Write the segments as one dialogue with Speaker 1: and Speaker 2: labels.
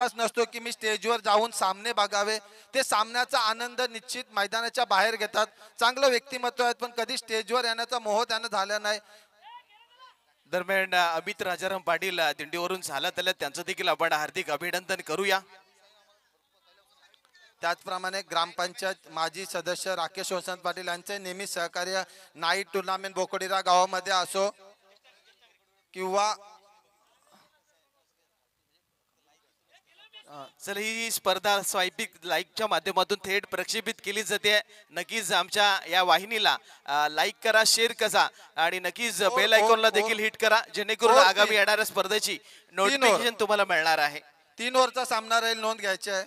Speaker 1: नसतो की मी स्टेजवर जाऊन सामने बघावे. ते सामन्याचा आनंद निश्चित मैदानाच्या बाहेर घेतात. चांगलं व्यक्तिमत्व आहेत पण कधी स्टेजवर येण्याचा मोह त्यांना झाला नाही.
Speaker 2: दरम्यान अमित राजाराम पाटील दिंडीवरून झाला तर त्यांचं देखील आपण हार्दिक अभिनंदन करूया.
Speaker 1: त्याचप्रमाणे ग्रामपंचायत माजी सदस्य राकेश वसंत पाटील यांचे नेहमी सहकार्य नाईट टुर्नामेंट बोकोडीरा गावामध्ये असो किंवा
Speaker 2: चल ही स्पर्धा स्वाईपिक लाईकच्या माध्यमातून थेट प्रक्षेपित केली जाते. नक्कीच आमच्या या वाहिनीला लाईक करा, शेअर करा आणि नक्कीच बेल आयकॉनला देखील हिट करा जेणेकरून आगामी येणाऱ्या स्पर्धेची नोटिफिकेशन तुम्हाला मिळणार आहे.
Speaker 1: 3 ओव्हरचा सामना राहील, नोंद घ्यायची आहे.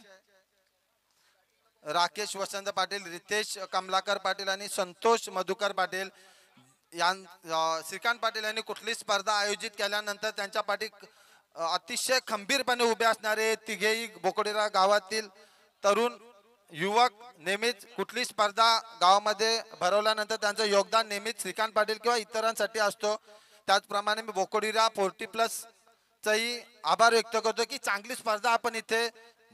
Speaker 1: राकेश वसंत पाटील, रितेश कमलाकर पाटील आणि संतोष मधुकर पाटील श्रीकांत पाटील यांनी कुठली स्पर्धा आयोजित केल्यानंतर त्यांच्या पाठी अतिशय खंबीरपणे उभे असणारे तिघेही बोकोडीरा गावातील तरुण युवक नेहमीच कुठली स्पर्धा गावामध्ये भरवल्यानंतर त्यांचं योगदान नेहमीच श्रीकांत पाटील किंवा इतरांसाठी असतो. त्याचप्रमाणे मी बोकोडीरा 40+ चाही आभार व्यक्त करतो की चांगली स्पर्धा आपण इथे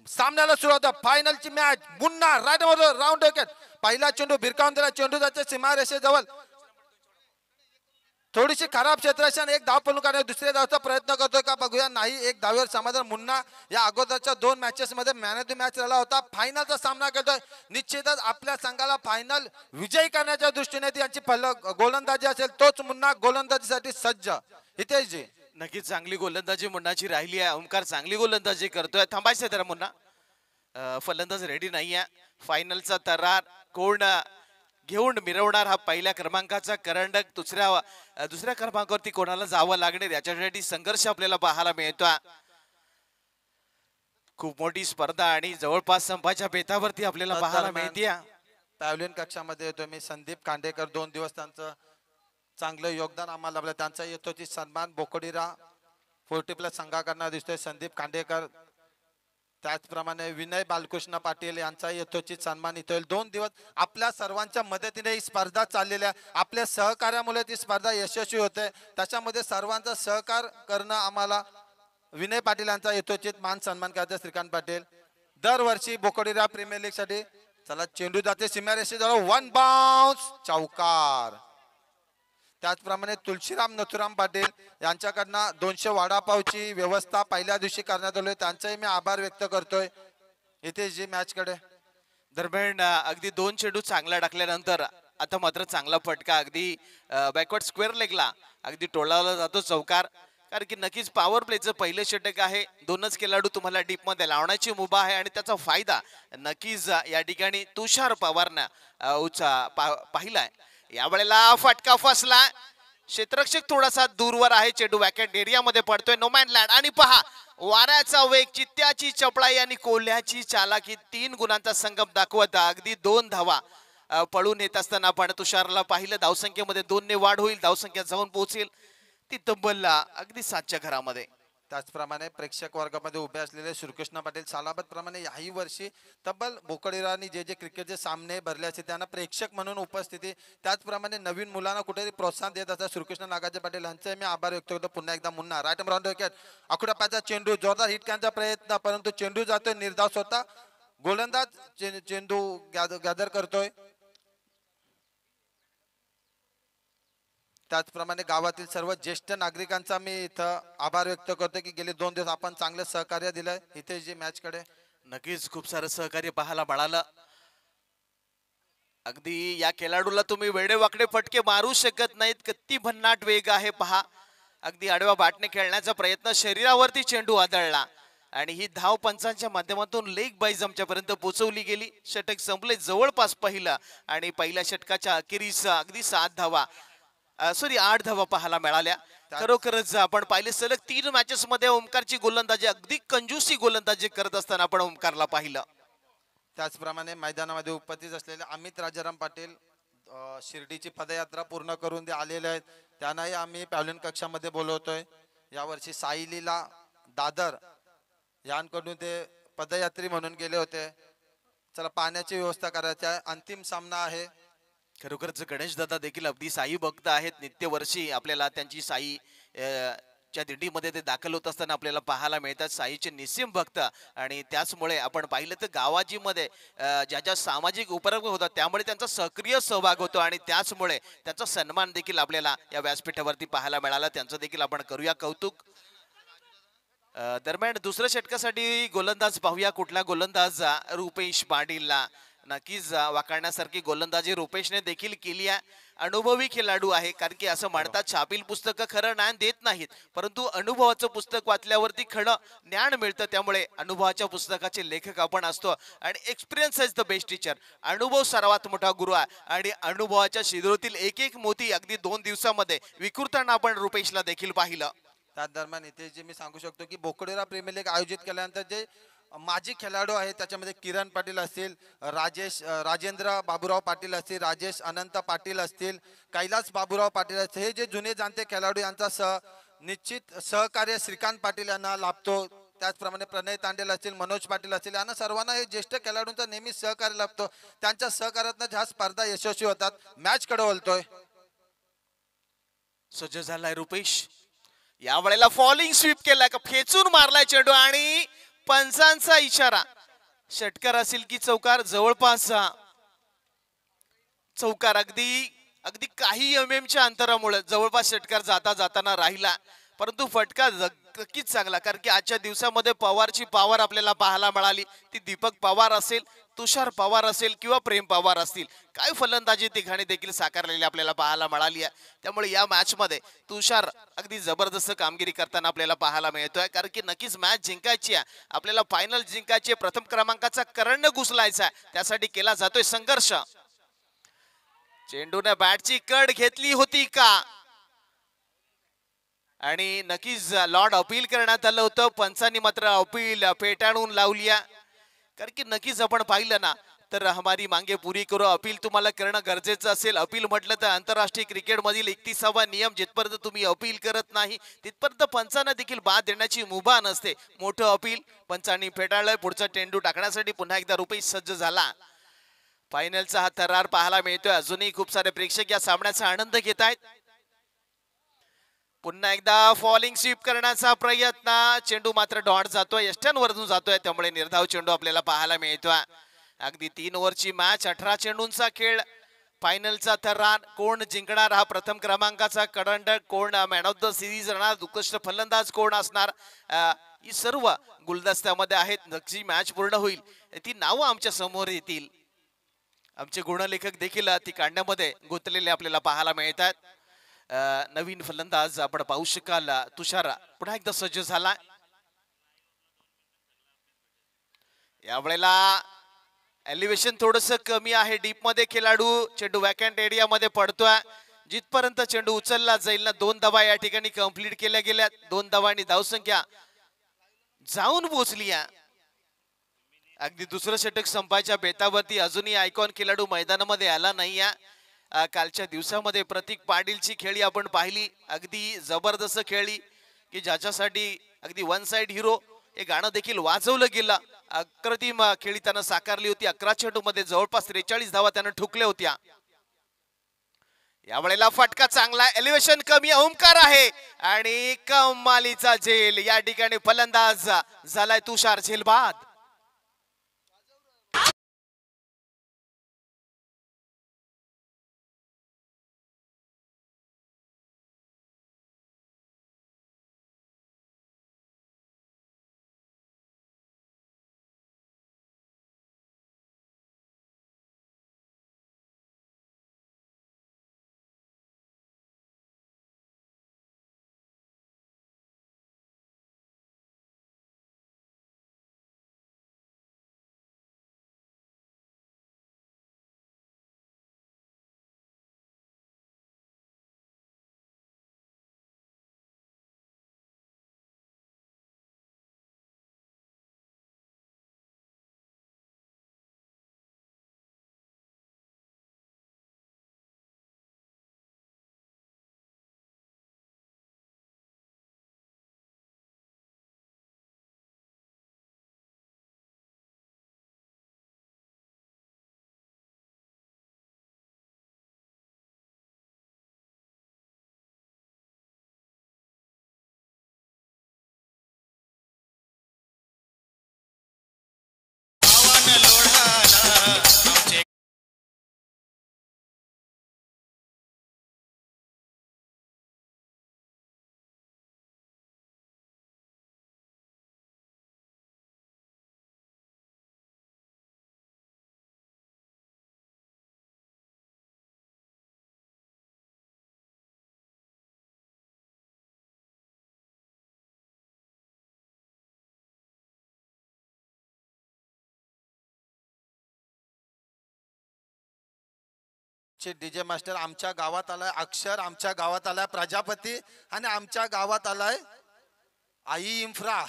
Speaker 1: सामन्याला सुरुवात. फायनलची match Munna right round wicket. पहिला चेंडू भिरकावून दिला, चेंडू जाते सीमारेषेजवळ. थोडीशी खराब क्षेत्राशन एक धाव पळून काढण्याचा दुसऱ्या धावचा प्रयत्न करतोय का बघूया. नाही, एक धावेवर समाधान. मुन्ना या अगोदरच्या 2 मॅचेस मध्ये मॅन ऑफ द मॅच राहिला होता. फायनलचा सामना करतोय. निश्चितच आपल्या संघाला फायनल विजयी करण्याच्या दृष्टीने यांची गोलंदाजी असेल. तोच मुन्ना गोलंदाजीसाठी सज्ज. हितेशजी
Speaker 2: नक्कीच चांगली गोलंदाजी मुन्नाची राहिली आहे. ओमकार चांगली गोलंदाजी करतोय. थांबायचं तर मुन्ना, फलंदाज रेडी नाही आहे. फायनलचा तरार कोण घेऊन मिरवणार हा पहिल्या क्रमांकाचा करंडक. दुसऱ्या क्रमांकावरती कोणाला जावं लागणार याच्यासाठी संघर्ष आपल्याला पाहायला मिळतो. खूप मोठी स्पर्धा आणि जवळपास संपाच्या बेतावरती आपल्याला पाहायला मिळते.
Speaker 1: पॅव्हलियन कक्षामध्ये येतो मी संदीप कांडेकर. 2 दिवस त्यांचं चांगलं योगदान आम्हाला लाभलं. त्यांचा येतोची सन्मान बोकोडीरा 40+ संघाकडनं दिसतोय. संदीप कांडेकर, त्याचप्रमाणे विनय बालकृष्ण पाटील यांचा यथोचित सन्मान इथे. 2 दिवस आपल्या सर्वांच्या मदतीने ही स्पर्धा चाललेल्या, आपल्या सहकार्यामुळे ती स्पर्धा यशस्वी होते. त्याच्यामध्ये सर्वांचा सहकार करणं आम्हाला विनय पाटील यांचा यथोचित मान सन्मान करते श्रीकांत पाटील. दरवर्षी बोकोडीरा प्रीमियर लीग साठी. चला, चेंडू जाते सीमारेषेजवळ, 1 बाउन्स, चौकार. त्याचप्रमाणे तुलसीराम नथुराम पाटील यांच्याकडनं 200 वडापावची व्यवस्था पहिल्या दिवशी करण्यात आली. त्यांचाही मी आभार व्यक्त करतोय इथे जी मॅच कडे.
Speaker 2: दरम्यान अगदी 2 चेंडू चांगला टाकल्यानंतर आता मात्र चांगला फटका अगदी बॅकवर्ड स्क्वेअर लेगला अगदी टोळावला जातो चौकार. कारण की नक्कीच पॉवर प्लेचं पहिलं षटक आहे. 2च खेळाडू तुम्हाला डीप मध्ये लावण्याची मुभा आहे आणि त्याचा फायदा नक्कीच या ठिकाणी तुषार पवारनं पाहिलाय. यावेळेला फटका फसला. क्षेत्ररक्षक थोडासा दूरवर आहे. चेंडू वॅकेट एरियामध्ये पडतोय. नोमॅन लँड आणि पहा वाऱ्याचा वेग, चित्त्याची चपळाई आणि कोल्ह्याची चालाकी 3 गुणांचा संगम दाखवत अगदी 2 धावा पळून येत असताना आपण तुषारला पाहिलं. धावसंख्येमध्ये 2 ने वाढ होईल. धावसंख्या जाऊन पोहोचेल ती तब्बल अगदी 7च्या घरामध्ये.
Speaker 1: त्याचप्रमाणे प्रेक्षक वर्गामध्ये उभे असलेले श्रीकृष्ण पाटील सालाबत प्रमाणे याही वर्षी तब्बल बोकोडीरानी जे क्रिकेटचे सामने भरले असते त्यांना प्रेक्षक म्हणून उपस्थिती. त्याचप्रमाणे नवीन मुलांना कुठेतरी प्रोत्साहन देत असतात श्रीकृष्ण नागाचे पाटील यांचे मी आभार व्यक्त करतो. पुन्हा एकदा मुन्ना राईट राऊंड विकेट. आखुडाप्याचा चेंडू, जोरदार हिट करण्याचा प्रयत्न, परंतु चेंडू जातोय निर्धाव. स्वतः गोलंदाज चेंडू गॅदर करतोय. त्याचप्रमाणे गावातील सर्व ज्येष्ठ नागरिकांचा मी इथं आभार व्यक्त करतो की गेले 2 दिवस आपण चांगलं सहकार्य दिलंय इथे जी मॅच कडे.
Speaker 2: नक्कीच खूप सारं सहकार्य पाहायला मिळालं. अगदी या खेळाडूला तुम्ही वेडेवाकडे फटके मारू शकत नाहीत. किती भन्नाट वेग आहे पहा. अगदी आडव्या बाटने खेळण्याचा प्रयत्न, शरीरावरती चेंडू आदळला आणि ही धाव पंचांच्या माध्यमातून लेग बाईज आमच्यापर्यंत पोहोचवली गेली. षटक संपले जवळपास पहिला आणि पहिल्या षटकाच्या अखेरीस अगदी 8 धावा पाहायला मिळाल्या. खरोखरच आपण पाहिले सलग 3 मॅचेस मध्ये ओमकारची गोलंदाजी, अगदी कंजूसी गोलंदाजी करत असताना आपण ओमकारला पाहिलं.
Speaker 1: त्याचप्रमाणे मैदानामध्ये उपस्थित असलेले अमित राजाराम पाटील शिर्डीची पदयात्रा पूर्ण करून आलेले आहेत. त्यांनाही आम्ही पॅव्हलियन कक्षामध्ये बोलवतोय. यावर्षी साईलीला दादर यांकडून ते पदयात्री म्हणून गेले होते. चला, पाण्याची व्यवस्था करायची आहे. अंतिम सामना आहे.
Speaker 2: खरोखरच गणेश दादा देखील अगदी साई भक्त आहेत. नित्यवर्षी आपल्याला त्यांची साई च्या दिंडीमध्ये ते दाखल होत असताना आपल्याला पाहायला मिळतात साईचे निस्सीम भक्त. आणि त्याचमुळे आपण पाहिलं तर गावाजीमध्ये ज्या ज्या सामाजिक उपक्रम होतात त्यामुळे त्यांचा सक्रिय सहभाग होतो आणि त्याचमुळे त्यांचा सन्मान देखील आपल्याला या व्यासपीठावरती पाहायला मिळाला. त्यांचं देखील आपण करूया कौतुक. दरम्यान दुसऱ्या षटकासाठी गोलंदाज पाहूया. कुठला गोलंदाज? रुपेश पाटीलला. नक्कीच वाखाणण्यासारखी गोलंदाजी रुपेशने देखील केली आहे. अनुभवी खेळाडू आहे, कारण की असं म्हणतात छापील पुस्तकं खरं ज्ञान देत नाहीत, परंतु अनुभवाचं पुस्तक वाचल्यावरती खरं ज्ञान मिळतं. त्यामुळे अनुभवाच्या पुस्तकाचे लेखक आपण असतो आणि experience is the best teacher. अनुभव सर्वात मोठा गुरु आहे आणि अनुभवाच्या शिदोरीतील एक एक मोती अगदी 2 दिवसामध्ये विखुरताना आपण रुपेशला देखील पाहिलं.
Speaker 1: त्या दरम्यान इथे जे मी सांगू शकतो की बोकडीरा प्रीमियर लीग आयोजित केल्यानंतर जे माजी खेळाडू आहेत त्याच्यामध्ये किरण पाटील असतील, राजेंद्र बाबूराव पाटील असतील, राजेश अनंत पाटील असतील, कैलास बाबूराव पाटील असतील, हे जे जुने जाणते खेळाडू यांचा निश्चित सहकार्य श्रीकांत पाटील यांना लाभतो. त्याचप्रमाणे प्रणय तांडेल असतील, मनोज पाटील असतील, यांना सर्वांना हे ज्येष्ठ खेळाडूंचा नेहमी सहकार्य लाभतो. त्यांच्या सहकार्यातनं ह्या स्पर्धा यशस्वी होतात. मॅच कडे वळतोय.
Speaker 2: सज्ज झालाय रुपेश. या वेळेला फॉलिंग स्वीप केलाय का फेचून मारलाय चेंडू आणि पंचांचा इशारा. षटकार असेल की चौकार? जवळपास चौकार. अगदी अगदी काही च्या अंतरामुळे जवळपास षटकार जाताना राहिला, परंतु फटका नक्कीच चांगला, कारण की आजच्या दिवसामध्ये पवारची पॉवर आपल्याला पाहायला मिळाली. ती दीपक पवार असेल, तुषार पवार असेल किंवा प्रेम पवार असतील, काय फलंदाजी तिघांनी देखील साकारलेली आपल्याला पाहायला मिळाली आहे. त्यामुळे या मॅच मध्ये तुषार अगदी जबरदस्त कामगिरी करताना आपल्याला पाहायला मिळतोय, कारण की नक्कीच मॅच जिंकायची आहे आपल्याला, फायनल जिंकायची. प्रथम क्रमांकाचा करंड घुसलायचा आहे, त्यासाठी केला जातोय संघर्ष. चेंडूने बॅटची कड घेतली होती का? आणि नक्कीच लॉर्ड अपील करण्यात आलं होतं, पंचांनी मात्र अपील फेटाळून लावली. कारण की नक्कीच आपण पाहिलं ना तर हमारी मांगे पुरी करो, अपील तुम्हाला करणं गरजेचं असेल. अपील म्हटलं तर आंतरराष्ट्रीय क्रिकेट मधील 31वा नियम, जिथपर्यंत तुम्ही अपील करत नाही तिथपर्यंत पंचांना देखील बाद देण्याची मुभा नसते. मोठं अपील पंचांनी फेटाळलंय. पुढचा चेंडू टाकण्यासाठी पुन्हा एकदा रुपेश सज्ज झाला. फायनलचा हा थरार पाहायला मिळतोय. अजूनही खूप सारे प्रेक्षक या सामन्याचा आनंद घेत आहेत. पुन्हा एकदा फॉलिंग स्वीप करण्याचा प्रयत्न. चेंडू मात्र डॉट जातोय, यष्ट्यांवरून जातोय, त्यामुळे निर्धाव चेंडू आपल्याला पाहायला मिळतोय. अगदी 3 ओव्हरची मॅच, 18 चेंडूंचा खेळ. फायनलचा थरार. कोण जिंकणार हा प्रथम क्रमांकाचा करंडक? कोण मॅन ऑफ द सिरीज राहणार? उत्कृष्ट फलंदाज कोण असणार? ही सर्व गुलदस्त्यामध्ये आहेत. नक्की मॅच पूर्ण होईल, ती नावं आमच्या समोर येतील. आमचे गुणलेखक देखील ती काढण्यामध्ये गुंतलेले आपल्याला पाहायला मिळतात. नवीन फलंदाज आपण पाहू शकाल तुषार पुन्हा एकदा सज्ज झाला. यावेळेला एलिव्हेशन थोडस कमी आहे, डीप मध्ये खेळाडू. चेंडू वॅकंट एरिया मध्ये पडतोय. जिथपर्यंत चेंडू उचलला जाईल ना, 2 धावा या ठिकाणी कंप्लीट केल्या गेल्या. 2 धावांनी धावसंख्या जाऊन पोहोचली. अगदी दुसरं षटक संपायच्या बेतावरती अजूनही आयकॉन खेळाडू मैदानामध्ये आला नाही. कालच्या दिवसामध्ये प्रतीक पाटीलची खेळी आपण पाहिली, अगदी जबरदस्त खेळली की ज्याच्यासाठी अगदी वन साइड हिरो हे गाणं देखील वाजवलं गेलं. अप्रतिम खेळी त्यानं साकारली होती. 11 चेंडू मध्ये जवळपास 43 धावा त्यानं ठोकल्या होत्या. यावेळेला फटका चांगला, एलिव्हेशन कमी, ओमकार आहे आणि कमालीचा झेल. या ठिकाणी फलंदाज झालाय तुषार झेलबाद.
Speaker 1: निश्चित डीजे मास्टर आमच्या गावात आलाय अक्षर, आमच्या गावात आलाय प्रजापती आणि आमच्या गावात आलाय आई इन्फ्रा.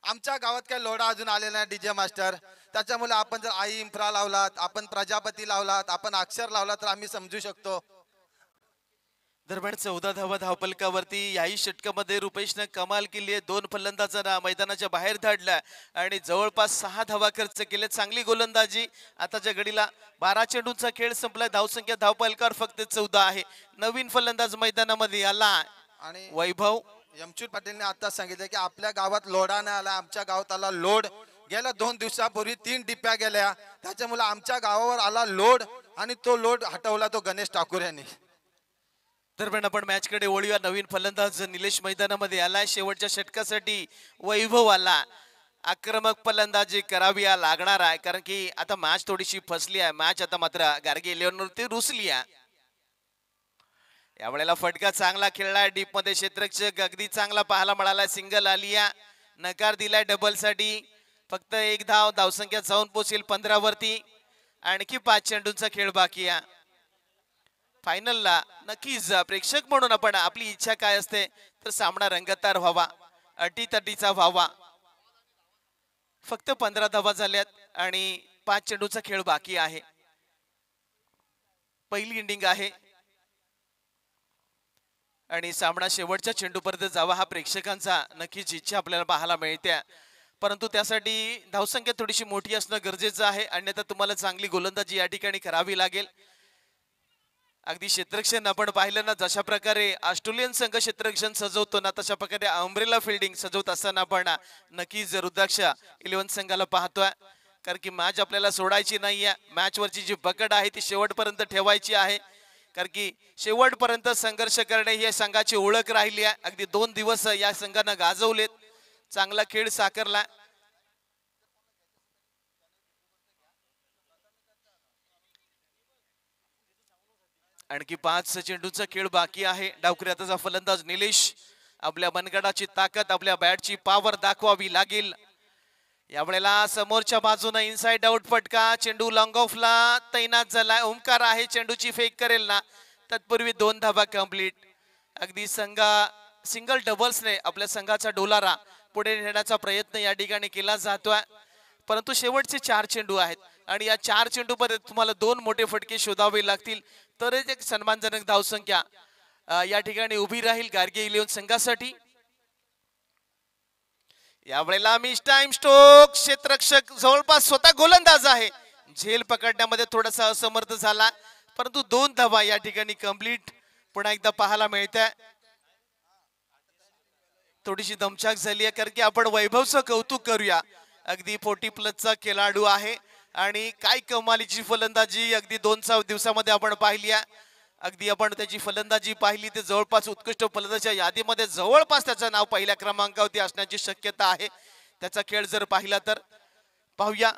Speaker 1: आमच्या गावात काही लोढा अजून आलेला नाही डीजे मास्टर, त्याच्यामुळे आपण जर आई इन्फ्रा लावलात, आपण प्रजापती लावलात, आपण अक्षर लावलात तर आम्ही समजू शकतो.
Speaker 2: दरम्यान 14 धावा धावपलकावरती याही षटकामध्ये रुपेशनं कमाल केली आहे. 2 फलंदाजांना मैदानाच्या बाहेर धाडला आणि जवळपास 6 धावा खर्च केले. चांगली गोलंदाजी. आताच्या घडीला 12 चेंडूंचा खेळ संपलाय. धावसंख्या धावपलकावर फक्त 14 आहे. नवीन फलंदाज मैदानामध्ये आला
Speaker 1: आणि
Speaker 2: वैभव.
Speaker 1: यमचूर पाटीलने आता सांगितलं की आपल्या गावात लोढा नाही आला, आमच्या गावात आला लोड. गेल्या 2 दिवसापूर्वी 3 डिप्या गेल्या, त्याच्यामुळे आमच्या गावावर आला लोड आणि तो लोड हटवला तो गणेश ठाकूर यांनी.
Speaker 2: दरम्यान आपण मॅच कडे वळूया. नवीन फलंदाज निलेश मैदानामध्ये आलाय. शेवटच्या षटकासाठी वैभव आला. आक्रमक फलंदाजी करावी लागणार आहे, कारण की आता मॅच थोडीशी फसली आहे. मॅच आता मात्र गार्गे 11 वरती रुसली आहे. यावेळेला फटका चांगला खेळलाय. डीप मध्ये क्षेत्ररक्षक अगदी चांगला पाहायला मिळाला. सिंगल आली आहे. नकार दिलाय डबल साठी. फक्त 1 धाव. धावसंख्या जाऊन पोहोचेल 15 वरती. आणखी 5 चेंडूंचा खेळ बाकी आहे. फायनलला नक्कीच प्रेक्षक म्हणून आपण आपली इच्छा काय असते तर सामना रंगतदार व्हावा, अटीतटीचा व्हावा. फक्त 15 धावा झाल्यात आणि 5 चेंडूचा खेळ बाकी आहे. पहिली इनिंग आहे आणि सामना शेवटच्या चेंडूपर्यंत जावा हा प्रेक्षकांचा नक्कीच इच्छा आपल्याला पाहायला मिळते. परंतु त्यासाठी धावसंख्या थोडीशी मोठी असणं गरजेचं आहे, अन्यथा तुम्हाला चांगली गोलंदाजी या ठिकाणी करावी लागेल. अगदी क्षेत्ररक्षण आपण पाहिलं ना, जशा प्रकारे ऑस्ट्रेलियन संघ क्षेत्ररक्षण सजवतो ना, तशा प्रकारे अम्ब्रेला फिल्डिंग सजवत असताना आपण नक्कीच रुद्राक्ष 11 संघाला पाहतोय. कारण की मॅच आपल्याला सोडायची नाहीये. मॅच वरची जी पकड आहे ती शेवटपर्यंत ठेवायची आहे, कारण की शेवटपर्यंत संघर्ष करणे ही संघाची ओळख राहिली आहे. अगदी 2 दिवस या संघानं गाजवलेत. चांगला खेळ साकारला. आणखी 5 चेंडूचा खेळ बाकी आहे. डावखुऱ्याचा फलंदाज निलेश. आपल्या मनगडाची ताकद, आपल्या बॅटची पॉवर दाखवावी लागेल. यावेळेला समोरच्या बाजूने इनसाइड आउट फटका. चेंडू लॉंग ऑफला तैनात झाला. ओमकार आहे, चेंडूची फेक करेल ना. तत्पूर्वी 2 धावा कंप्लीट. अगदी सिंगल डबल्सने आपल्या संघाचा डोलारा पुढे नेण्याचा प्रयत्न या ठिकाणी केला जातोय. परंतु शेवटचे 4 चेंडू आहेत आणि या 4 चेंडू मध्ये तुम्हाला 2 मोठे फटके शोधावे लागतील, तरच एक सन्मानजनक धावसंख्या या ठिकाणी उभी राहील गार्गे 11 संघासाठी. यावेळेला मिस टाइम स्ट्रोक. क्षेत्ररक्षक जवळपास स्वतः गोलंदाज आहे, झेल पकडण्यामध्ये थोडासा असमर्थ झाला, परंतु 2 धावा या ठिकाणी कंप्लीट पुन्हा एकदा पाहायला मिळते. थोडीशी दमछाक झाली आहे, कारण की आपण वैभवचं कौतुक करूया. अगदी 40+ खेळाडू आहे आणि काय कमालीची फलंदाजी अगदी 2 दिवसामध्ये आपण पाहिली आहे. अगदी आपण त्याची फलंदाजी पाहिली ते जवळपास उत्कृष्ट फलंदाजाच्या यादीमध्ये जवळपास त्याचं नाव पहिल्या क्रमांकावरती असण्याची शक्यता आहे. त्याचा खेळ जर पाहिला तर पाहूया.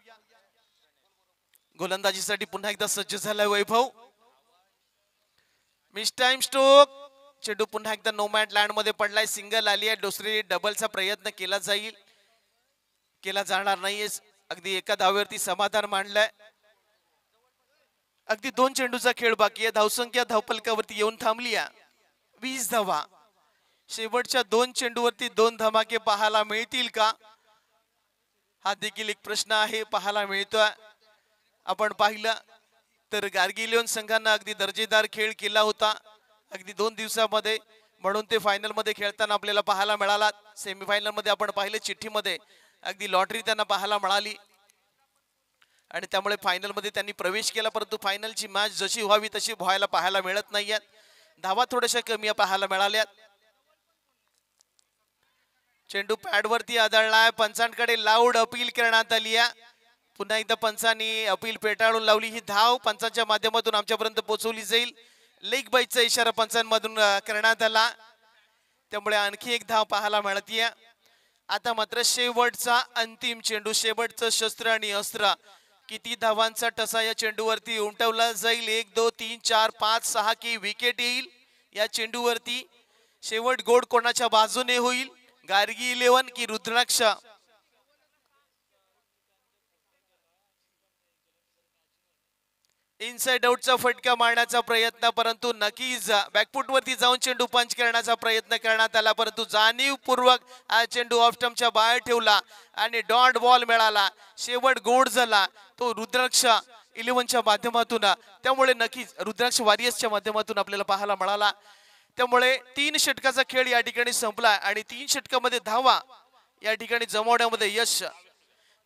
Speaker 2: गोलंदाजीसाठी पुन्हा एकदा सज्ज झालाय वैभव. Miss time stroke. चेंडू पुन्हा एकदा नो मॅट लँड मध्ये पडलाय. सिंगल आली आहे. दुसरी डबलचा प्रयत्न केला जाणार नाहीये. अगदी एका धावेवरती समाधान मांडलंय. अगदी 2 चेंडूचा खेळ बाकी आहे. धावसंख्या धावपलकावरती येऊन थांबली आहे. 20 धावा. शेवटच्या 2 चेंडूवरती 2 धमाके पाहायला मिळतील का, हा देखील एक प्रश्न आहे. पाहायला मिळतोय. आपण पाहिलं तर गार्गे 11 संघानं अगदी दर्जेदार खेळ केला होता अगदी 2 दिवसामध्ये, म्हणून ते फायनल मध्ये खेळताना आपल्याला पाहायला मिळाला. सेमीफायनल मध्ये आपण पाहिलं चिठ्ठीमध्ये अगदी लॉटरी त्यांना पाहायला मिळाली आणि त्यामुळे फायनल मध्ये त्यांनी प्रवेश केला. परंतु फायनलची मॅच जशी व्हावी तशी व्हायला पाहायला मिळत नाहीये. धावा थोड्याशा कमी पाहायला मिळाल्यात. चेंडू पॅड वरती आदळलाय. पंचांकडे लाऊड अपील करण्यात आली आहे. पुन्हा एकदा पंचांनी अपील पेटाळून लावली. ही धाव पंचांच्या माध्यमातून आमच्यापर्यंत पोहोचवली जाईल. लेग बाईचा इशारा पंचांमधून करण्यात आला, त्यामुळे आणखी एक धाव पाहायला मिळतीये. आता मात्र शेवटचा अंतिम चेंडू, शेवटचं शस्त्र आणि अस्त्र. किती धावांचा टसा या चेंडूवरती उमटवला जाईल. 1 2 3 4 5 6 की विकेट येईल या चेंडूवरती. शेवट गोड कोणाच्या बाजूने होईल, गार्गी 11 की रुद्राक्ष. इनसाइड आउटचा फटका मारण्याचा प्रयत्न, परंतु नक्कीच बॅकफुट वरती जाऊन चेंडू पंच करण्याचा प्रयत्न करण्यात आला, परंतु जाणीवपूर्वक हा चेंडू ऑफ स्टंपच्या बाहेर ठेवला आणि डॉट बॉल मिळाला. शेवट गोड झाला तो रुद्राक्ष 11च्या माध्यमातून. त्यामुळे नक्कीच रुद्राक्ष वॉरियर्सच्या माध्यमातून आपल्याला पाहायला मिळाला. त्यामुळे 3 षटकाचा खेळ या ठिकाणी संपला आणि 3 षटकामध्ये धावा या ठिकाणी जमवण्यामध्ये यश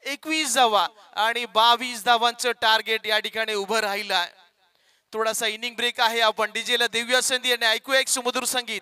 Speaker 2: 21 धावा आणि 22 धावांचं टार्गेट या ठिकाणी उभं राहिलं. थोडासा इनिंग ब्रेक आहे. आपण डीजेला देऊया संधी आणि ऐकूया एक सुमधुर संगीत.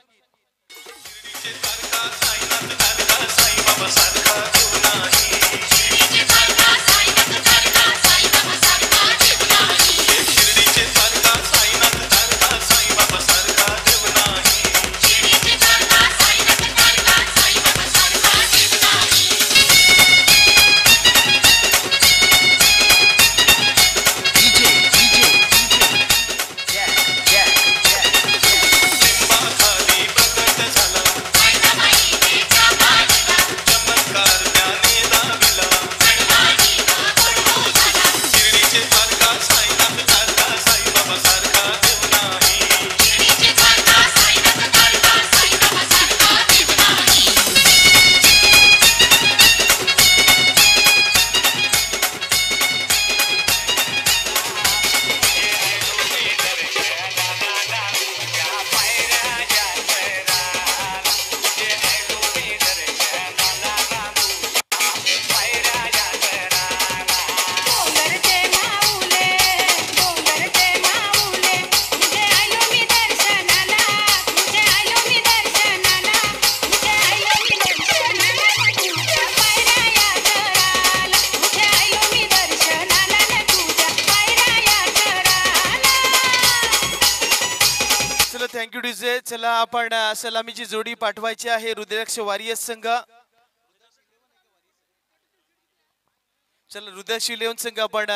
Speaker 2: Thank you DJ. चला आपण सलामीची जोडी पाठवायची आहे रुद्राक्ष वॉरियर्स संघ. चला रुद्राक्ष 11 संघ आपण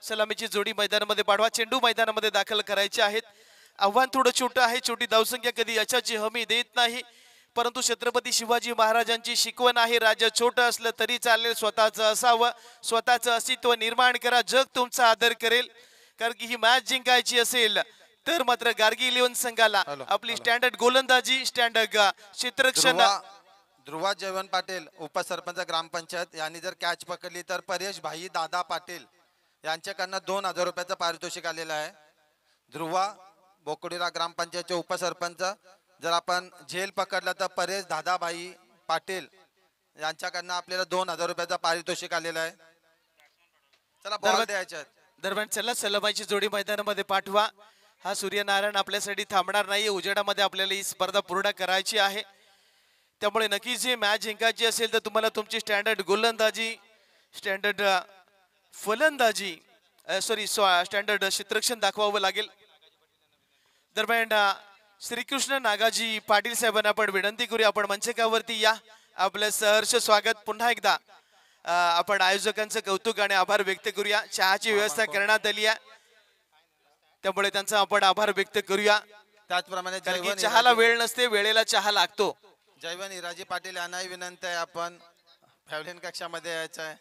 Speaker 2: सलामीची जोडी मैदानामध्ये पाठवा. चेंडू मैदानामध्ये दाखल करायचे आहेत. आव्हान थोडं छोटं आहे. छोटी धावसंख्या कधी यशाची हमी देत नाही, परंतु छत्रपती शिवाजी महाराजांची शिकवण आहे, राज्य छोटं असलं तरी चालेल, स्वतःचं असावं, स्वतःचं अस्तित्व निर्माण करा, जग तुमचा आदर करेल. कारण की ही मॅच जिंकायची असेल तर मात्र गार्गी 11 संघाला आपली स्टँडर्ड गोलंदाजी, स्टँडर्ड क्षेत्ररक्षण.
Speaker 1: ध्रुवा जयवंत पाटील उपसरपंच ग्रामपंचायत यांनी जर कॅच पकडली तर परेश भाई दादा पाटील यांच्याकडनं 2000 रुपयाचं पारितोषिक आलेलं आहे. ध्रुवा बोकोडीरा ग्रामपंचायतचे उपसरपंच जर आपण झेल पकडला तर परेश दादाभाई पाटील यांच्याकडनं आपल्याला 2000 रुपयाचं पारितोषिक आलेलं आहे. चला बॉल द्यायचे
Speaker 2: दरम्यान चला सलामीची जोडी मैदानामध्ये पाठवा. हा सूर्यनारायण आपल्यासाठी थांबणार नाही. उजेडामध्ये आपल्याला ही स्पर्धा पूर्ण करायची आहे. त्यामुळे नक्कीच ही मॅच जिंकायची असेल तर तुम्हाला तुमची स्टँडर्ड गोलंदाजी, स्टँडर्ड फलंदाजी, स्टँडर्ड क्षेत्ररक्षण दाखवावं लागेल. दरम्यान श्रीकृष्ण नागाजी पाटील साहेबांना आपण विनंती करूया, आपण मंचकावरती या. आपलं सहर्ष स्वागत. पुन्हा एकदा आपण आयोजकांचं कौतुक आणि आभार व्यक्त करूया. चहाची व्यवस्था करण्यात आली आहे, त्यामुळे त्यांचा आपण आभार व्यक्त करूया.
Speaker 1: त्याचप्रमाणे
Speaker 2: चहाला वेळ नसते, वेळेला चहा लागतो.
Speaker 1: जयवंत इराजी पाटील यांनाही विनंती आहे, आपण पॅव्हलियन कक्षामध्ये यायचं आहे.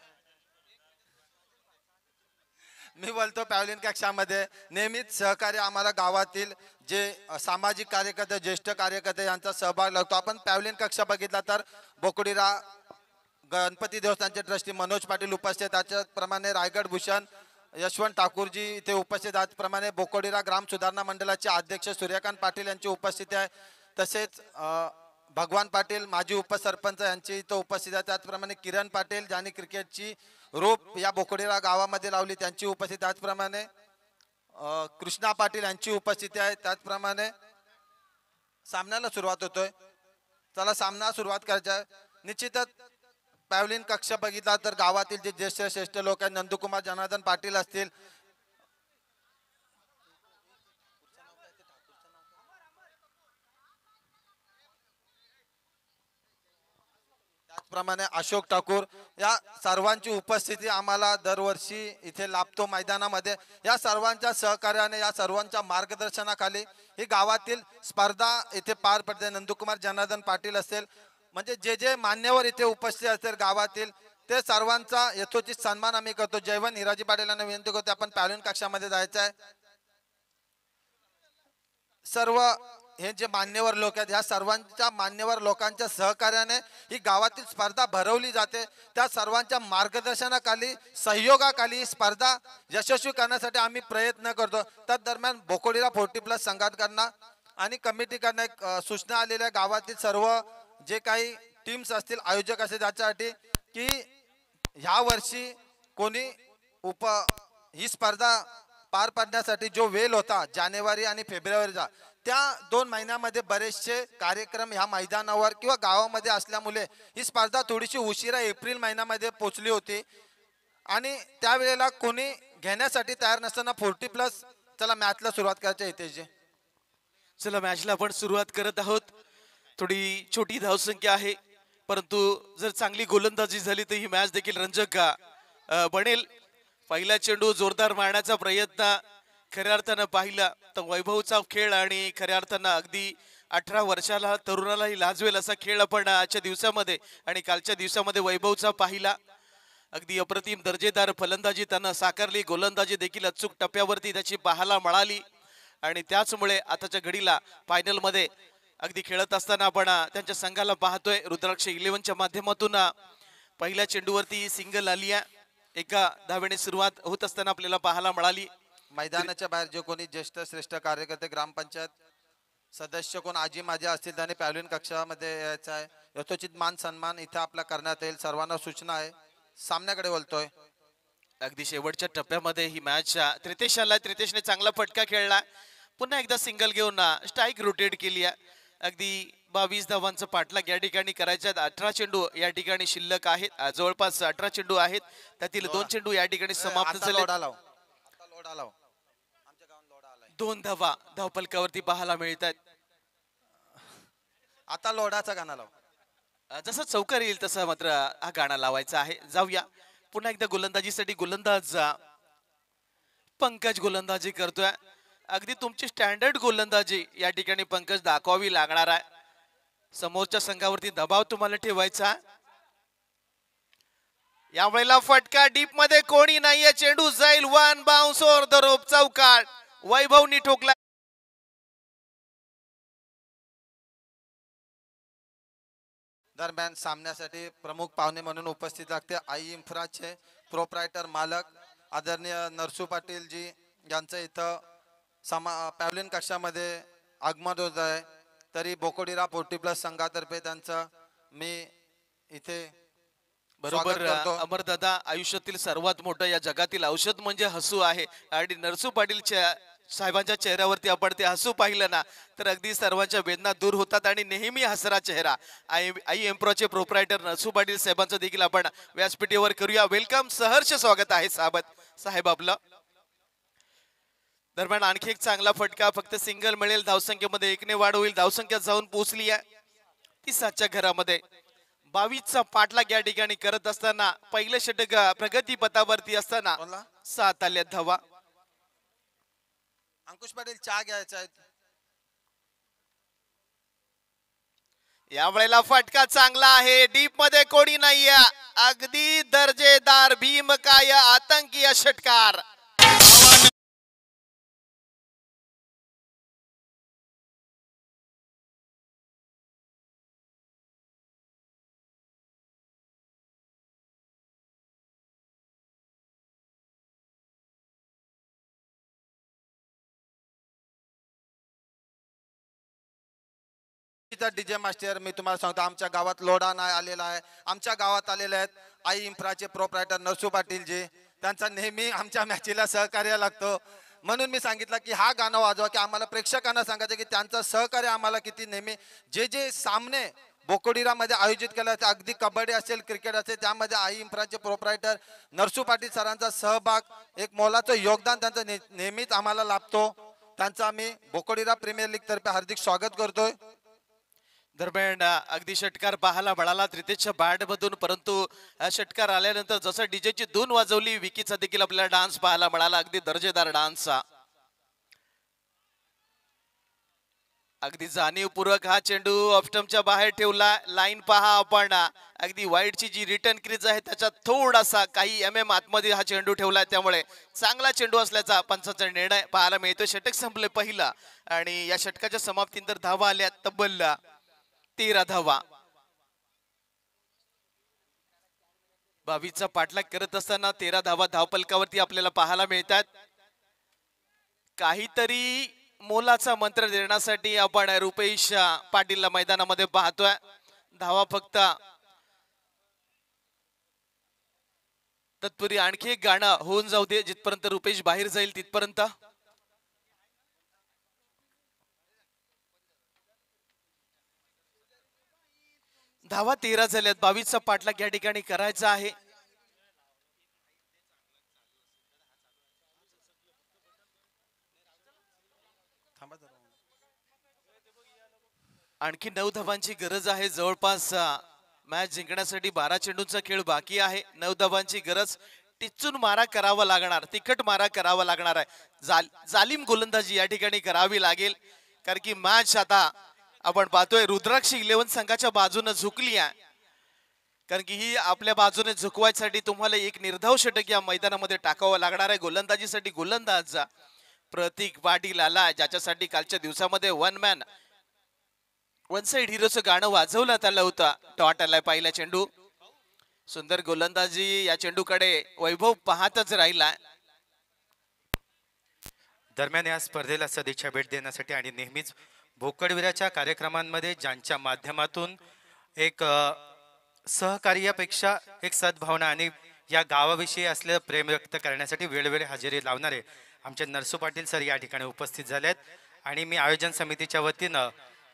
Speaker 1: मी बोलतो पॅव्हलियन कक्षामध्ये नेहमीच सहकार्य आम्हाला गावातील जे सामाजिक कार्यकर्ते, ज्येष्ठ कार्यकर्ते यांचा सहभाग लागतो. आपण पॅव्हलियन कक्षा बघितला तर बोकोडीरा गणपती देवस्थानचे ट्रस्टी मनोज पाटील उपस्थित, त्याच्याप्रमाणे रायगड भूषण यशवंत ठाकूरजी इथे उपस्थित, त्याचप्रमाणे बोकोडीरा ग्राम सुधारणा मंडळाचे अध्यक्ष सूर्यकांत पाटील यांची उपस्थिती आहे. तसेच भगवान पाटील माजी उपसरपंच यांची इथं उपस्थित आहे. त्याचप्रमाणे किरण पाटील ज्यांनी क्रिकेटची रोप या बोकोडीरा गावामध्ये लावली त्यांची उपस्थिती, त्याचप्रमाणे कृष्णा पाटील यांची उपस्थिती आहे. त्याचप्रमाणे सामन्याला सुरुवात होतोय. चला सामना सुरुवात करायचा आहे. निश्चितच पॅव्हलियन कक्ष बघितला तर गावातील जे ज्येष्ठ श्रेष्ठ लोक आहेत, नंदकुमार जनार्दन पाटील असतील, त्याचप्रमाणे अशोक ठाकूर, या सर्वांची उपस्थिती आम्हाला दरवर्षी इथे लाभतो मैदानामध्ये. या सर्वांच्या सहकार्याने, या सर्वांच्या मार्गदर्शनाखाली ही गावातील स्पर्धा इथे पार पडते. नंदकुमार जनार्दन पाटील असेल, म्हणजे जे जे मान्यवर इथे उपस्थित असतील गावातील, ते सर्वांचा यथोचित सन्मान आम्ही करतो. जयवंत हिराजी पाटील यांना विनंती करतो, आपण पॅव्हलियन कक्षामध्ये जायचं आहे. सर्व हे जे मान्यवर लोक आहेत ह्या सर्वांच्या मान्यवर लोकांच्या सहकार्याने ही गावातील स्पर्धा भरवली जाते. त्या सर्वांच्या मार्गदर्शनाखाली सहयोगाखाली ही स्पर्धा यशस्वी करण्यासाठी आम्ही प्रयत्न करतो. त्या दरम्यान बोकोडीला 40+ संघटकांना आणि कमिटीकडनं एक सूचना आलेल्या गावातील सर्व जे काही टीम्स असतील आयोजक असतील त्याच्यासाठी की ह्या वर्षी कोणी ही स्पर्धा पार पाडण्यासाठी जो वेळ होता जानेवारी आणि फेब्रुवारीचा त्या 2 महिन्यामध्ये बरेचसे कार्यक्रम ह्या मैदानावर किंवा गावामध्ये असल्यामुळे ही स्पर्धा थोडीशी उशिरा एप्रिल महिन्यामध्ये पोहोचली होती आणि त्यावेळेला कोणी घेण्यासाठी तयार नसताना 40+ चला मॅचला सुरुवात करायची हितेशजी.
Speaker 2: चला मॅचला आपण सुरुवात करत आहोत. थोडी छोटी धावसंख्या आहे परंतु जर चांगली गोलंदाजी झाली तर ही मॅच देखील रंजक बनेल. पहिला चेंडू जोरदार मारण्याचा प्रयत्न खऱ्या अर्थानं पाहिला तर वैभवचा खेळ आणि खऱ्या अर्थानं अगदी 18 वर्षाला तरुणालाही लाजवेल असा खेळ आपण आजच्या दिवसामध्ये आणि कालच्या दिवसामध्ये वैभवचा पाहिला. अगदी अप्रतिम दर्जेदार फलंदाजी त्यानं साकारली. गोलंदाजी देखील अचूक टप्प्यावरती त्याची पाहायला मिळाली आणि त्याचमुळे आताच्या घडीला फायनल मध्ये अगदी खेळत असताना आपण त्यांच्या संघाला पाहतोय. रुद्राक्ष 11च्या माध्यमातून पहिल्या चेंडूवरती सिंगल आली आहे. एका धावेने सुरुवात होत असताना आपल्याला पाहायला मिळाली.
Speaker 1: मैदानाच्या बाहेर जे कोणी ज्येष्ठ श्रेष्ठ कार्यकर्ते ग्रामपंचायत सदस्य कोण आजी माझ्या असतील त्याने पॅव्हलियन कक्षामध्ये यायचं आहे. यथोचित मान सन्मान इथे आपला करण्यात येईल. सर्वांना सूचना आहे. सामन्याकडे बोलतोय.
Speaker 2: अगदी शेवटच्या टप्प्यामध्ये ही मॅच त्रितेश आला. त्रितेशने चांगला फटका खेळला. पुन्हा एकदा सिंगल घेऊन स्ट्राईक रोटेट केली आहे. अगदी 22 धावांचा पाठलाग या ठिकाणी करायच्यात. 18 चेंडू या ठिकाणी शिल्लक आहेत. जवळपास 18 चेंडू आहेत त्यातील 2 चेंडू या ठिकाणी समाप्त झाले. 2 धावा धावफलकावरती पाहायला मिळतात.
Speaker 1: आता लोडाचा गाणं लाव.
Speaker 2: जसं चौकार येईल तसं मात्र हा गाणं लावायचा आहे. जाऊया पुन्हा एकदा गोलंदाजीसाठी. गोलंदाज पंकज गोलंदाजी करतोय. अगदी तुमची स्टँडर्ड गोलंदाजी या ठिकाणी पंकज दाखवावी लागणार आहे. समोरच्या संघावरती दबाव तुम्हाला ठेवायचा. यावेळेला फटका डीप मध्ये कोणी नाहीये. चेंडू जाईल 1 बाउन्स ओव्हर द रोप. चौकार वैभवनी ठोकला.
Speaker 1: दरम्यान सामन्यासाठी प्रमुख पाहुणे म्हणून उपस्थित लागते आई इन्फ्राचे प्रोप्रायटर मालक आदरणीय नरसू पाटील जी यांचं इथं पॅव्हलियन कक्षामध्ये आगमन होत आहे. तरी बोकोडीरा 40+ संघातर्फे त्यांचं मी इथे
Speaker 2: बरोबर. अमरदादा आयुष्यातील सर्वात मोठं या जगातील औषध म्हणजे हसू आहे आणि नरसू पाटीलच्या साहेबांच्या चेहऱ्यावरती आपण ते हसू पाहिलं ना तर अगदी सर्वांच्या वेदना दूर होतात आणि नेहमी हसरा चेहरा. आई एम्प्रोचे प्रोप्रायटर नरसू पाटील साहेबांचं देखील आपण व्यासपीठावर करूया. वेलकम. सहर्ष स्वागत आहे साहेब आपलं. दरम्यान आणखी एक चांगला फटका. फक्त सिंगल मिळेल. धावसंख्येमध्ये 1ने वाढ होईल. धावसंख्या जाऊन पोहोचली आहे 37च्या घरामध्ये. 22चा पाठलाग या ठिकाणी करत असताना पहिलं षटक प्रगती पथावरती असताना 7 आल्या धावा.
Speaker 1: अंकुश पाटील चहा घ्यायचा आहे.
Speaker 2: यावेळेला फटका चांगला आहे. डीप मध्ये कोणी नाहीये. अगदी दर्जेदार भीमकाय आतंकी षटकार.
Speaker 1: डीजे मास्टर मी तुम्हाला सांगतो आमच्या गावात लोडा नाही आलेला आहे. आमच्या गावात आलेले आहेत आई इन्फ्राचे प्रोप्रायटर नरसू पाटील जी. त्यांचा नेहमी आमच्या मॅचीला सहकार्य लागतो. म्हणून मी सांगितलं की हा गाणं वाजवा की आम्हाला प्रेक्षकांना सांगायचं की त्यांचं सहकार्य आम्हाला किती नेहमी जे सामने बोकोडीरामध्ये आयोजित केला ते अगदी कबड्डी असेल क्रिकेट असेल त्यामध्ये आई इन्फ्राचे प्रोप्रायटर नरसू पाटील सरांचा सहभाग एक मोलाचं योगदान त्यांचं नेहमीच आम्हाला लाभतो. त्यांचं आम्ही बोकोडीरा प्रीमियर लीग तर्फे हार्दिक स्वागत करतोय.
Speaker 2: दरम्यान अगदी षटकार पाहायला मिळाला त्रितेशच्या बॅट मधून परंतु षटकार आल्यानंतर जसं डीजेची धून वाजवली विकीचा देखील आपल्याला डान्स पाहायला मिळाला. अगदी दर्जेदार डान्स. अगदी जाणीवपूर्वक हा चेंडू ऑफस्टमच्या बाहेर ठेवला. लाईन पहा आपण. अगदी वाईडची जी रिटर्न क्रीज आहे त्याच्यात थोडासा काही MM आतमध्ये हा चेंडू ठेवला, त्यामुळे चांगला चेंडू असल्याचा पंचाचा निर्णय पाहायला मिळतो. षटक संपले पहिला आणि या षटकाच्या समाप्तीनंतर धावा आल्या तब्बल 13 धावा. 22चा पाठलाग करत असताना 13 धावा धावपलकावरती आपल्याला पाहायला मिळतात. काहीतरी मोलाचा मंत्र देण्यासाठी आपण रुपेश पाटीलला मैदानामध्ये पाहतोय. धावा फक्त तत्पूर्वी आणखी एक गाणं होऊन जाऊ दे, जिथपर्यंत रुपेश बाहेर जाईल तिथपर्यंत. धावा 13 झाल्यात. 22चा पाठलाग या ठिकाणी करायचा आहे. आणखी 9 धावांची गरज आहे. जवळपास मॅच जिंकण्यासाठी 12 चेंडूंचा खेळ बाकी आहे. 9 धावांची गरज. टिचून मारा करावा लागणार, तिखट मारा करावा लागणार आहे. जालिम गोलंदाजी या ठिकाणी करावी लागेल, कारण की मॅच आता आपण पाहतोय रुद्राक्ष 11 संघाच्या बाजूने झुकली आहे. कारण की ही आपल्या बाजूने झुकवायसाठी तुम्हाला एक निर्धाव षटक या मैदानामध्ये टाकावं लागणार आहे. गोलंदाजीसाठी गोलंदाज प्रतीक पाटील आला, ज्याच्यासाठी कालच्या दिवसामध्ये वन साइड हिरोचं गाणं वाजवण्यात आलं होतं. टॉट आलाय पहिला चेंडू. सुंदर गोलंदाजी. या चेंडूकडे वैभव पाहतच राहिला.
Speaker 3: दरम्यान या स्पर्धेला सदिच्छा भेट देण्यासाठी आणि नेहमीच भोकरवीराच्या कार्यक्रमांमध्ये ज्यांच्या माध्यमातून एक सहकार्यापेक्षा एक सद्भावना आणि या गावाविषयी असलेलं प्रेम व्यक्त करण्यासाठी वेळोवेळी हजेरी लावणारे आमचे नरसू पाटील सर या ठिकाणी उपस्थित झालेत. आणि मी आयोजन समितीच्या वतीनं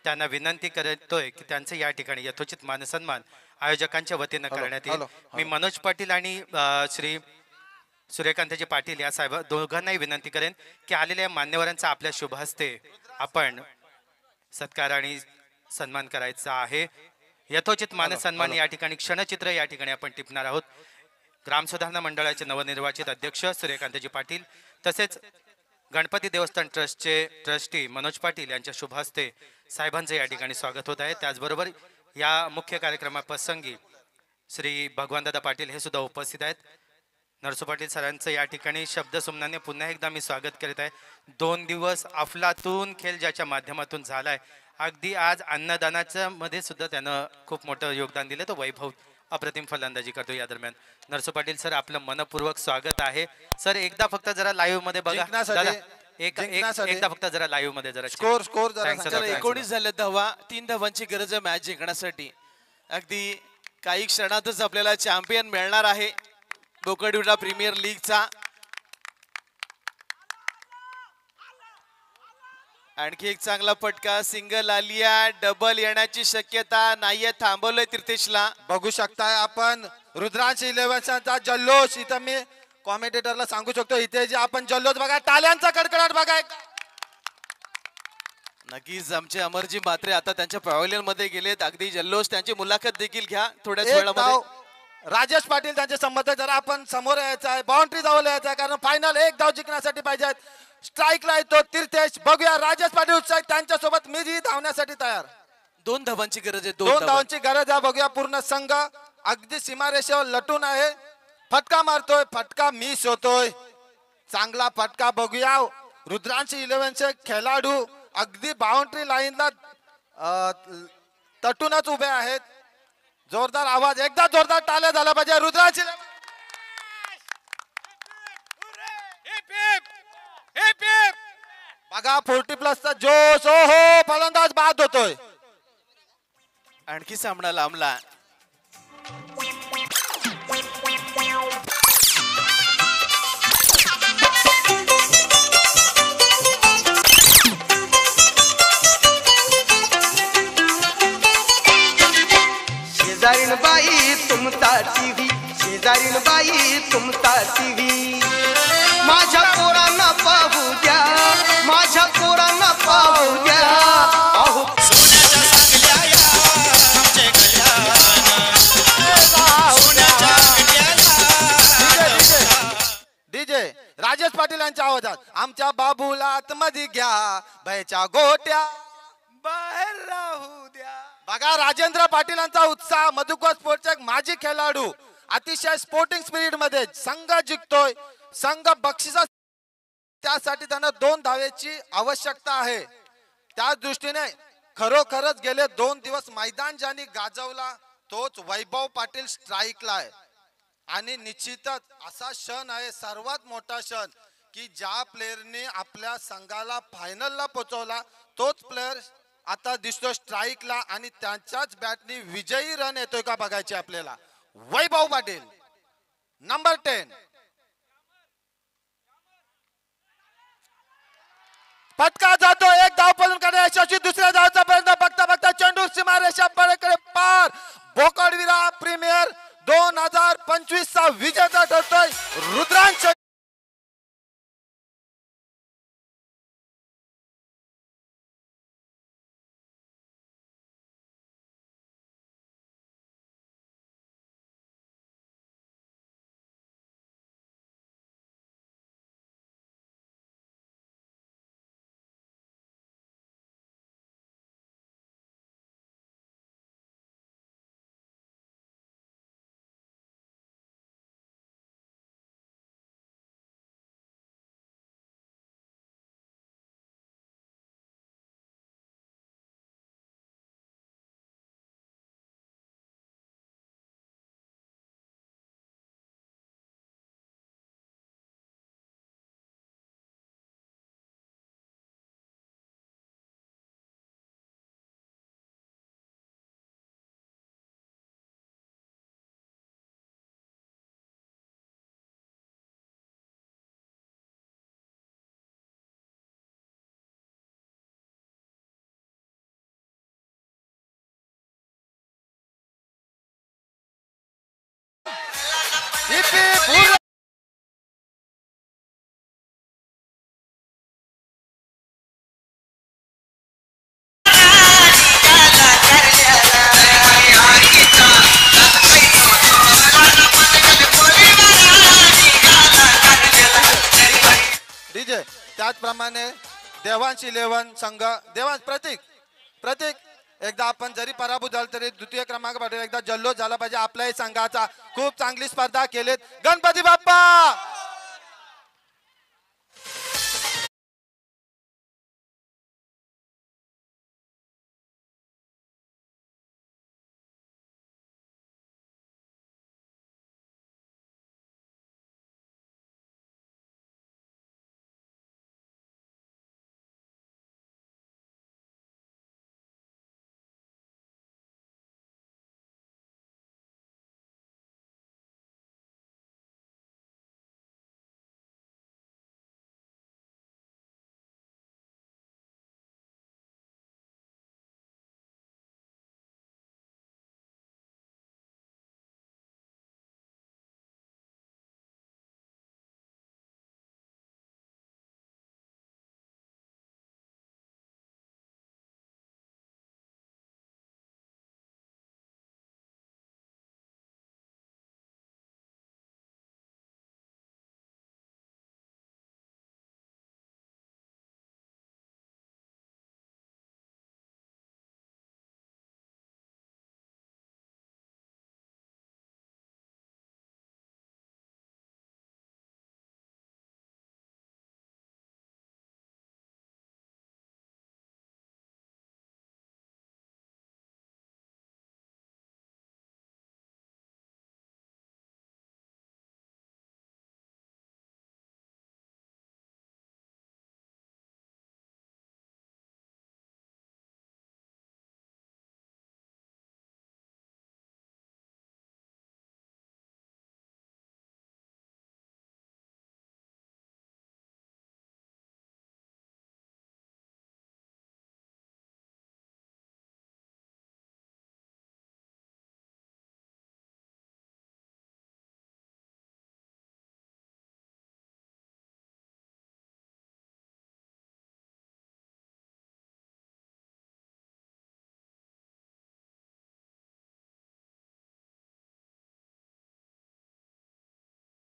Speaker 3: त्यांना विनंती करतोय की त्यांचं या ठिकाणी यथोचित मानसन्मान आयोजकांच्या वतीनं करण्यात येईल. मी मनोज पाटील आणि श्री सूर्यकांतजी पाटील या साहेब दोघांनाही विनंती करेन की आलेल्या मान्यवरांचा आपल्या शुभ हस्ते आपण सत्कार आणि सन्मान करायचा आहे. यथोचित मानसन्मान या ठिकाणी क्षणचित्र या ठिकाणी आपण टिपणार आहोत. ग्राम सुधारणा मंडळाचे नवनिर्वाचित अध्यक्ष सूर्यकांतजी पाटील तसेच गणपती देवस्थान ट्रस्टचे ट्रस्टी मनोज पाटील यांच्या शुभ हस्ते साहेबांचं या ठिकाणी स्वागत होत आहे. त्याचबरोबर या मुख्य कार्यक्रमाप्रसंगी श्री भगवानदादा पाटील हे सुद्धा उपस्थित आहेत. नरसू पाटील सरांचं या ठिकाणी शब्दसुमनाने पुन्हा एकदा मी स्वागत करीत आहे. 2 दिवस अफलातून खेळ ज्याच्या माध्यमातून झालाय, अगदी आज अन्नदानाच्या मध्ये सुद्धा त्यानं खूप मोठं योगदान दिलं. तो वैभव अप्रतिम फलंदाजी करतो. या दरम्यान नरसू पाटील सर आपलं मनपूर्वक स्वागत आहे. सर एकदा फक्त जरा लाईव्ह मध्ये बघा. एकदा फक्त जरा लाईव्ह मध्ये जरा
Speaker 1: स्कोर
Speaker 2: 19 झाल्या धावा. 3 धावांची गरज आहे मॅच जिंकण्यासाठी. अगदी काही क्षणातच आपल्याला चॅम्पियन मिळणार आहे बोकडविरा प्रीमियर लीगचा. आणखी एक चांगला फटका. सिंगल आलिया. डबल येण्याची शक्यता नाहीये. थांबवलंय तीर्थेशला.
Speaker 1: बघू शकताय आपण रुद्रांश 11चा जल्लोष. इथं मी कॉमेंटेटरला सांगू शकतो, इथे जे आपण जल्लोष बघा, टाळ्यांचा कडकडाट बघा.
Speaker 2: नक्कीच आमचे अमरजी म्हात्रे आता त्यांच्या पॅव्हलियन मध्ये गेलेत. अगदी जल्लोष. त्यांची मुलाखत देखील घ्या थोड्याच वेळामध्ये.
Speaker 1: राजेश पाटील त्यांचे समर्थक जरा आपण समोर यायचं आहे, बाउंड्री जवळ यायचं आहे, कारण फायनल 1 धाव जिंकण्यासाठी पाहिजे. स्ट्राईकला येतो तीर्थेश. बघूया राजेश पाटील उत्साहित, त्यांच्यासोबत मीही धावण्यासाठी तयार.
Speaker 2: 2 धावांची गरज आहे.
Speaker 1: 2 धावांची गरज आहे. बघूया पूर्ण संघ अगदी सीमारेषेवर लटून आहे. फटका मारतोय, फटका मिस होतोय. चांगला फटका. बघूया रुद्रांश 11चे खेळाडू अगदी बाउंड्री लाईनला तटूनच उभे आहेत. जोरदार आवाज. एकदा जोरदार टाळ्या झाला पाहिजे. रुद्रांश बघा 40+ जोश. हो फलंदाज बाद होतोय.
Speaker 2: आणखी सामना लांबला.
Speaker 4: शेजारीन बाई तुमचा टीव्ही, शेजारीन बाई तुमचा टीव्ही. माझ्या पोरांना पाहू द्या, माझ्या पोरांना पाहू द्या. अहो सोन्याच्या सांगल्या या आमचे कल्याण, सोन्याच्या
Speaker 1: डीजे राजेश पाटील यांच्या आवाजात आमच्या बाबूला आतमध्ये घ्या, भयच्या गोट्या
Speaker 2: बाहेर राहू द्या.
Speaker 1: बघा राजेंद्र पाटीलांचा उत्साह, मधुकर स्पोर्टचे एक माजी खेळाडू अतिशय स्पोर्टिंग स्पिरिट मध्ये संघ जिंकतोय, संघ बक्षिसा, त्यासाठी त्यांना 2 धावेची आवश्यकता आहे. त्या दृष्टीने खरोखरच गेले 2 दिवस मैदान ज्यांनी गाजवला तोच वैभव पाटील स्ट्राईकला आहे. आणि निश्चितच असा क्षण आहे, सर्वात मोठा क्षण, की ज्या प्लेयरने आपल्या संघाला फायनलला पोहोचवला तोच प्लेयर आता दिसतो स्ट्राईकला आणि त्यांच्याच बॅटनी विजयी रन येतोय का बघायचे आपल्याला. वैभव पाटील नंबर 10. फटका जातो, एक धाव पळून काढणे यशस्वी, दुसऱ्या धावचा प्रयत्न, बघता बघता चेंडू सीमारेषा पलीकडे पार. बोकडविरा प्रीमियर 2025 चा विजेता ठरतोय रुद्रांश. डीजे त्याचप्रमाणे देवांश 11 संघ, देवांश प्रतीक एकदा आपण जरी पराभूत झालो तरी द्वितीय क्रमांक पाठवून एकदा जल्लोष झाला पाहिजे आपल्याही संघाचा. खूप चांगली स्पर्धा केलीत. गणपती बाप्पा